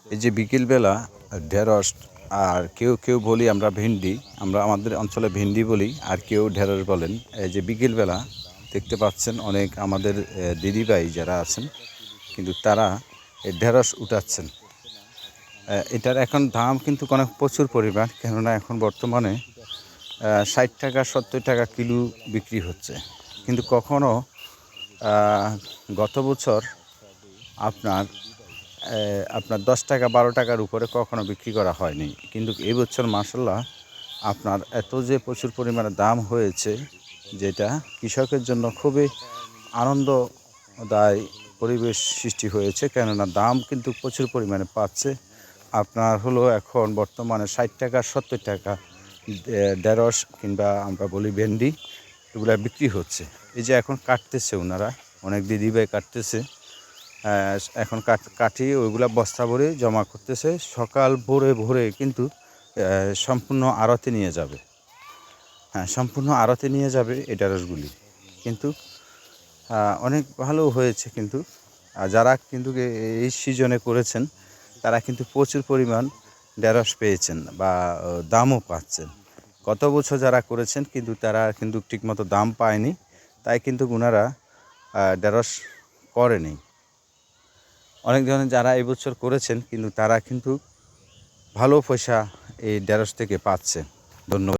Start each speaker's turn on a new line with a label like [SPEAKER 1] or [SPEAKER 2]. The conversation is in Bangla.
[SPEAKER 1] এই যে বিকেলবেলা ঢেঁড়স আর কেউ কেউ বলি আমরা ভেন্ডি, আমরা আমাদের অঞ্চলে ভেন্ডি বলি, আর কেউ ঢেঁড়স বলেন। এই যে বিকেলবেলা দেখতে পাচ্ছেন অনেক আমাদের দিদিভাই যারা আছেন, কিন্তু তারা এই ঢেঁড়স উঠাচ্ছেন। এটার এখন দাম কিন্তু অনেক প্রচুর পরিমাণ, কেননা এখন বর্তমানে 60 টাকা 70 টাকা কিলো বিক্রি হচ্ছে। কিন্তু কখনো গত বছর আপনার 10 টাকা 12 টাকার উপরে কখনো বিক্রি করা হয়নি। কিন্তু এবছর মাশাআল্লাহ আপনার এত যে প্রচুর পরিমাণে দাম হয়েছে, যেটা কৃষকের জন্য খুবই আনন্দদায়ী পরিবেশ সৃষ্টি হয়েছে, কেননা দাম কিন্তু প্রচুর পরিমাণে পাচ্ছে। আপনার হলো এখন বর্তমানে 60 টাকা 70 টাকা ঢেঁড়স কিংবা আমরা বলি ভেন্ডি, এগুলা বিক্রি হচ্ছে। এই যে এখন কাটতেছে ওনারা, অনেক দিদিভাই কাটতেছে। এখন কাটিয়ে ওইগুলা বস্তা ভরে জমা করতেছে। সকাল ভোরে ভোরে কিন্তু সম্পূর্ণ আড়তে নিয়ে যাবে। সম্পূর্ণ আড়তে নিয়ে যাবে এই ঢেঁড়সগুলি। কিন্তু অনেক ভালো হয়েছে। কিন্তু যারা কিন্তু এই সিজনে করেছেন, তারা কিন্তু প্রচুর পরিমাণ ঢেঁড়স পেয়েছেন বা দামও পাচ্ছেন। গত বছর যারা করেছেন কিন্তু তারা কিন্তু ঠিকমতো দাম পায়নি, তাই কিন্তু ওনারা ঢেঁড়স করেনি। অনেক ধরনের যারা এবছর করেছেন কিন্তু তারা কিন্তু ভালো পয়সা এই ঢেঁড়স থেকে পাচ্ছে। ধন্যবাদ।